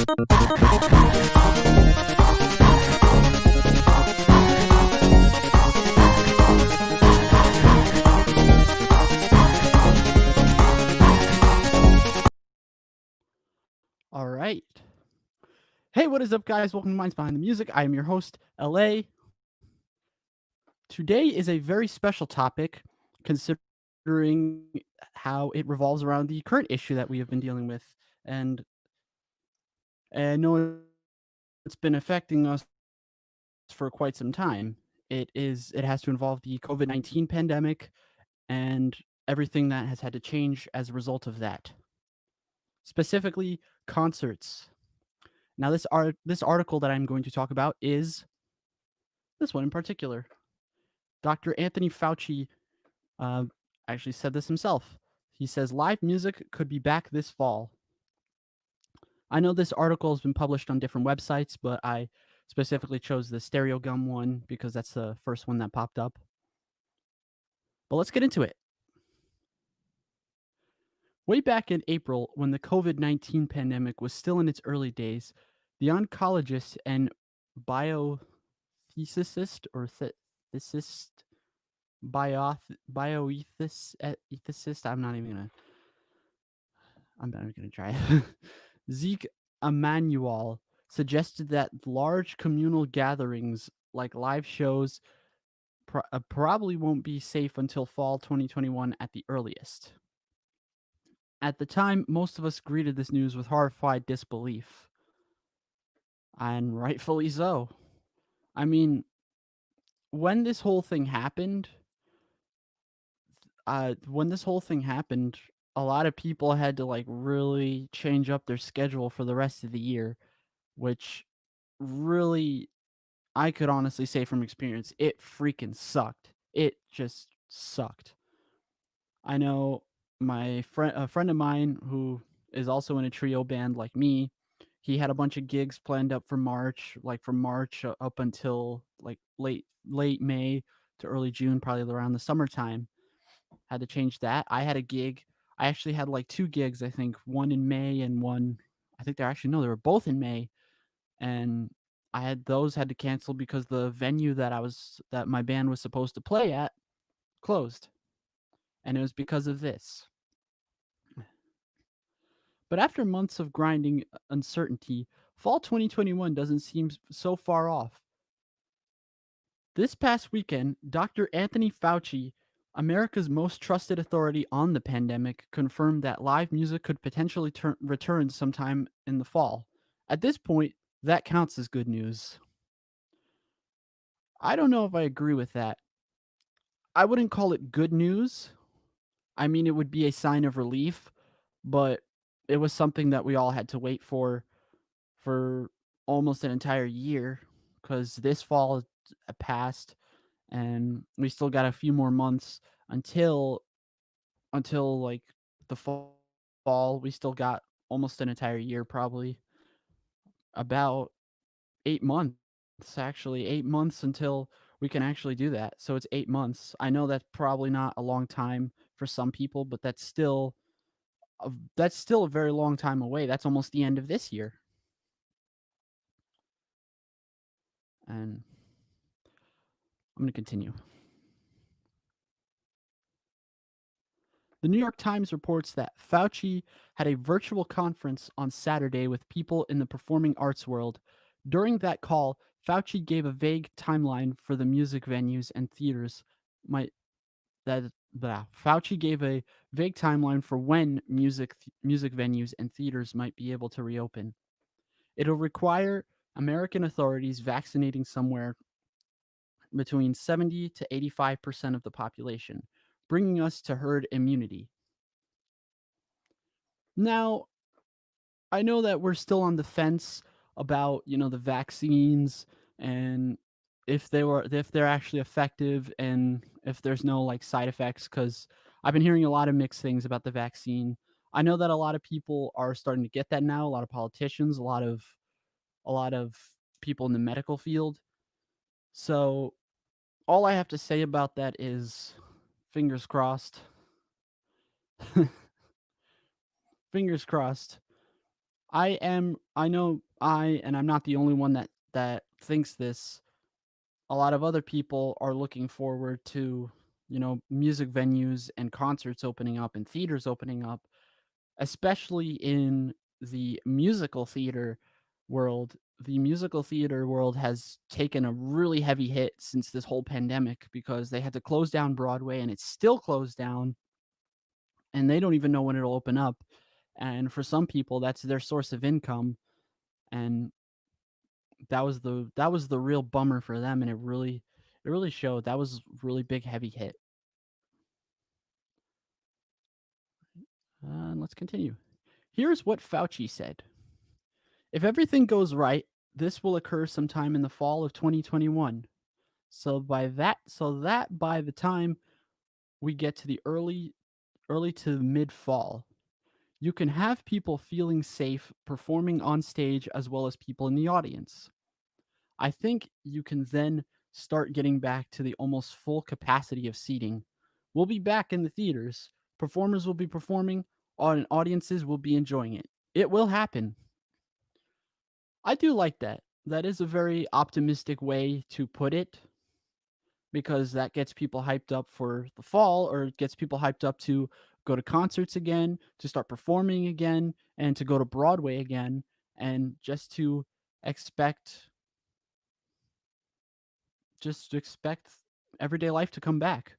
All right. Hey, what is up, guys? Welcome to Minds Behind the Music. I am your host, LA. Today is a very special topic, considering how it revolves around the current issue that we have been dealing with. And I know it's been affecting us for quite some time. It has to involve the COVID-19 pandemic and everything that has had to change as a result of that. Specifically, concerts. Now, this article that I'm going to talk about is this one in particular. Dr. Anthony Fauci actually said this himself. He says live music could be back this fall. I know this article has been published on different websites, but I specifically chose the Stereo Gum one because that's the first one that popped up. But let's get into it. Way back in April, when the COVID-19 pandemic was still in its early days, the oncologist and bioethicist bioethicist, I'm not even gonna try. Zeke Emanuel suggested that large communal gatherings like live shows probably won't be safe until fall 2021 at the earliest. At the time, most of us greeted this news with horrified disbelief. And rightfully so. I mean, when this whole thing happened, a lot of people had to like really change up their schedule for the rest of the year, which really, I could honestly say from experience, it freaking sucked. It just sucked. I know a friend of mine who is also in a trio band like me, he had a bunch of gigs planned up for March, like from March up until like late May to early June, probably around the summertime. Had to change that. I had a gig. I actually had like 2 gigs, I think, one in May and one, I think they were both in May. And I had to cancel because the venue that my band was supposed to play at closed. And it was because of this. But after months of grinding uncertainty, fall 2021 doesn't seem so far off. This past weekend, Dr. Anthony Fauci, America's most trusted authority on the pandemic, confirmed that live music could potentially return sometime in the fall. At this point, that counts as good news. I don't know if I agree with that. I wouldn't call it good news. I mean, it would be a sign of relief, but it was something that we all had to wait for almost an entire year, because this fall passed and we still got a few more months until like the fall. We still got almost an entire year, probably about 8 months, actually 8 months until we can actually do that. So it's 8 months. I know that's probably not a long time for some people, but that's still a very long time away. That's almost the end of this year. And I'm going to continue. The New York Times reports that Fauci had a virtual conference on Saturday with people in the performing arts world. During that call, Fauci gave a vague timeline for the music venues and theaters Fauci gave a vague timeline for when music venues and theaters might be able to reopen. It'll require American authorities vaccinating somewhere between 70 to 85% of the population, bringing us to herd immunity. Now, I know that we're still on the fence about, the vaccines and if they're actually effective and if there's no like side effects, cuz I've been hearing a lot of mixed things about the vaccine. I know that a lot of people are starting to get that now, a lot of politicians, a lot of people in the medical field. So, all I have to say about that is fingers crossed. Fingers crossed. and I'm not the only one that thinks this. A lot of other people are looking forward to, music venues and concerts opening up and theaters opening up, especially in the musical theater world. The musical theater world has taken a really heavy hit since this whole pandemic because they had to close down Broadway and it's still closed down and they don't even know when it'll open up. And for some people, that's their source of income. And that was the real bummer for them, and it really showed. That was really big heavy hit. And let's continue. Here's what Fauci said. If everything goes right, this will occur sometime in the fall of 2021. So that by the time we get to the early to mid fall, you can have people feeling safe performing on stage as well as people in the audience. I think you can then start getting back to the almost full capacity of seating. We'll be back in the theaters. Performers will be performing, and audiences will be enjoying it. It will happen. I do like that. That is a very optimistic way to put it because that gets people hyped up for the fall or it gets people hyped up to go to concerts again, to start performing again, and to go to Broadway again, and expect just expect everyday life to come back.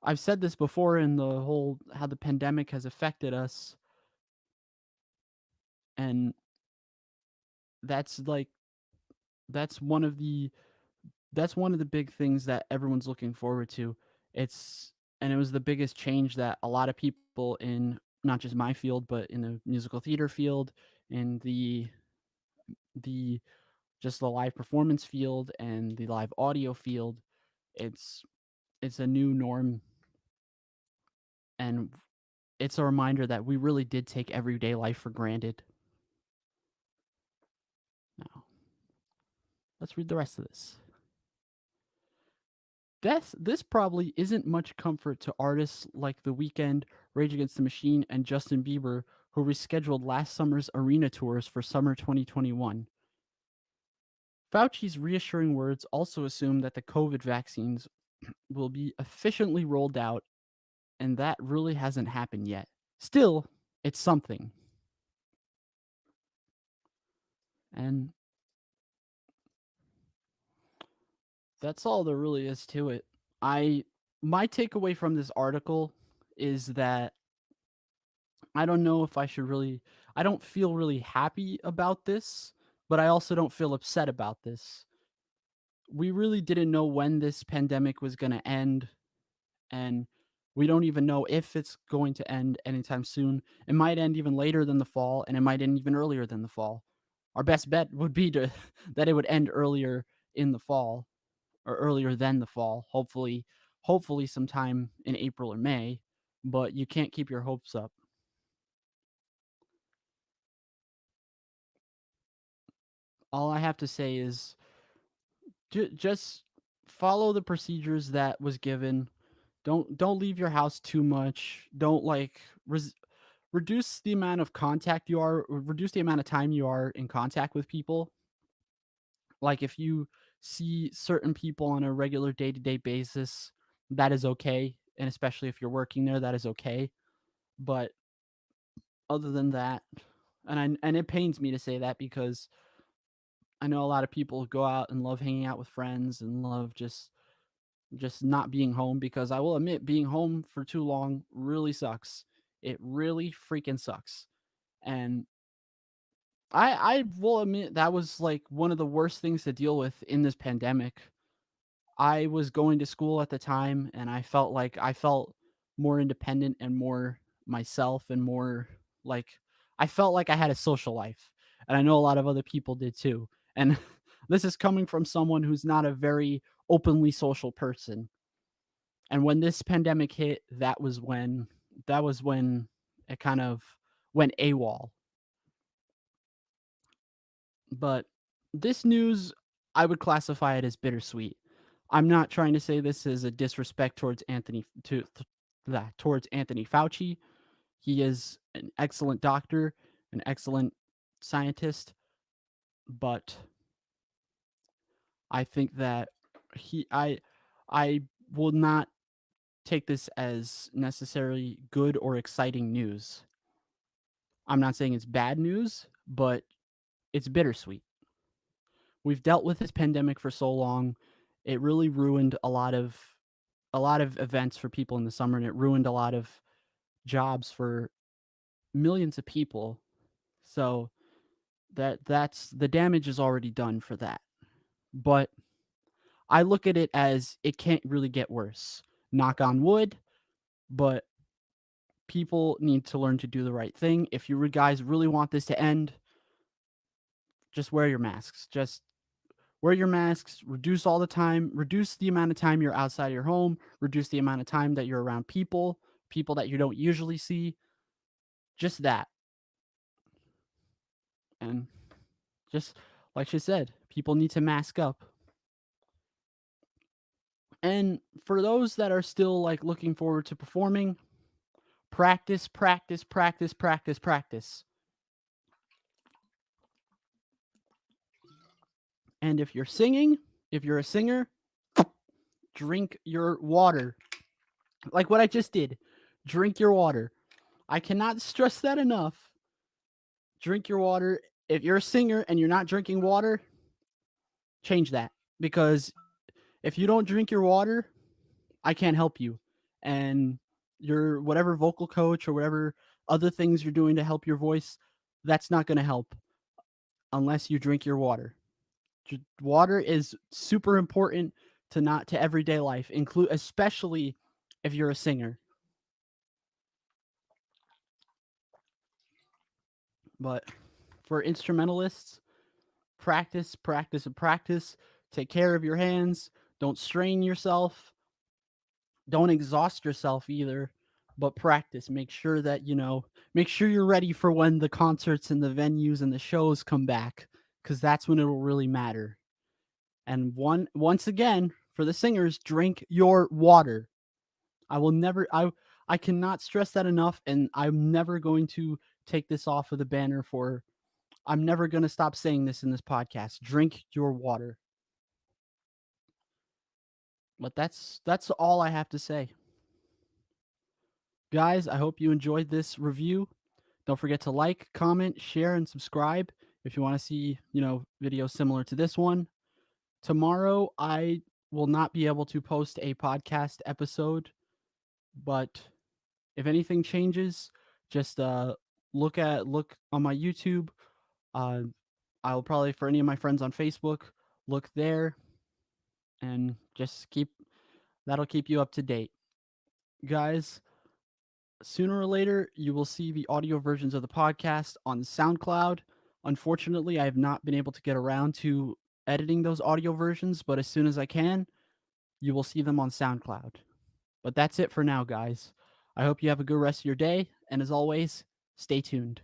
I've said this before in the whole how the pandemic has affected us, and that's like that's one of the that's one of the big things that everyone's looking forward to. It's and it was the biggest change that a lot of people in not just my field, but in the musical theater field, in the just the live performance field and the live audio field, it's it's a new norm, and it's a reminder that we really did take everyday life for granted. Now, let's read the rest of this. This probably isn't much comfort to artists like The Weeknd, Rage Against the Machine, and Justin Bieber, who rescheduled last summer's arena tours for summer 2021. Fauci's reassuring words also assume that the COVID vaccines will be efficiently rolled out, and that really hasn't happened yet. Still, it's something. And that's all there really is to it. I My takeaway from this article is that I don't know if I don't feel really happy about this, but I also don't feel upset about this. We really didn't know when this pandemic was going to end, and we don't even know if it's going to end anytime soon. It might end even later than the fall, and it might end even earlier than the fall. Our best bet would be to that it would end earlier in the fall or earlier than the fall. Hopefully sometime in April or May, but you can't keep your hopes up. All I have to say is just follow the procedures that was given. Don't leave your house too much. Don't reduce the amount of reduce the amount of time you are in contact with people. Like if you see certain people on a regular day-to-day basis, that is okay, and especially if you're working there, that is okay. But other than that, and it pains me to say that because I know a lot of people go out and love hanging out with friends and love just not being home because I will admit being home for too long really sucks. It really freaking sucks. And I will admit that was like one of the worst things to deal with in this pandemic. I was going to school at the time and I felt more independent and more myself and more like I felt like I had a social life. And I know a lot of other people did too. And this is coming from someone who's not a very openly social person. And when this pandemic hit, that was when it kind of went AWOL. But this news, I would classify it as bittersweet. I'm not trying to say this is a disrespect towards Anthony Fauci. He is an excellent doctor, an excellent scientist, but I think that he I will not take this as necessarily good or exciting news. I'm not saying it's bad news, but it's bittersweet. We've dealt with this pandemic for so long. It really ruined a lot of events for people in the summer, and it ruined a lot of jobs for millions of people. So that's the damage is already done for that. But I look at it as it can't really get worse. Knock on wood, but people need to learn to do the right thing. If you guys really want this to end, just wear your masks. Just wear your masks, reduce the amount of time you're outside your home, reduce the amount of time that you're around people that you don't usually see. Just that. And just like she said, people need to mask up. And for those that are still like looking forward to performing, practice, practice, practice, practice, practice. And if you're a singer, drink your water. Like what I just did. Drink your water. I cannot stress that enough. Drink your water. If you're a singer and you're not drinking water, change that. Because if you don't drink your water, I can't help you. And your whatever vocal coach or whatever other things you're doing to help your voice, that's not going to help unless you drink your water. Water is super important to everyday life, include especially if you're a singer. But for instrumentalists, practice, practice, and practice. Take care of your hands. Don't strain yourself. Don't exhaust yourself either, but practice. Make sure you're ready for when the concerts and the venues and the shows come back, because that's when it'll really matter. And once again, for the singers, drink your water. I will never I cannot stress that enough, and I'm never going to take this off of the banner for I'm never going to stop saying this in this podcast. Drink your water. But that's all I have to say. Guys, I hope you enjoyed this review. Don't forget to like, comment, share, and subscribe if you want to see, videos similar to this one. Tomorrow, I will not be able to post a podcast episode, but if anything changes, just look on my YouTube. Uh, I'll probably, for any of my friends on Facebook, look there and just that'll keep you up to date. Guys, sooner or later, you will see the audio versions of the podcast on SoundCloud. Unfortunately, I have not been able to get around to editing those audio versions, but as soon as I can, you will see them on SoundCloud. But that's it for now, guys. I hope you have a good rest of your day, and as always, stay tuned.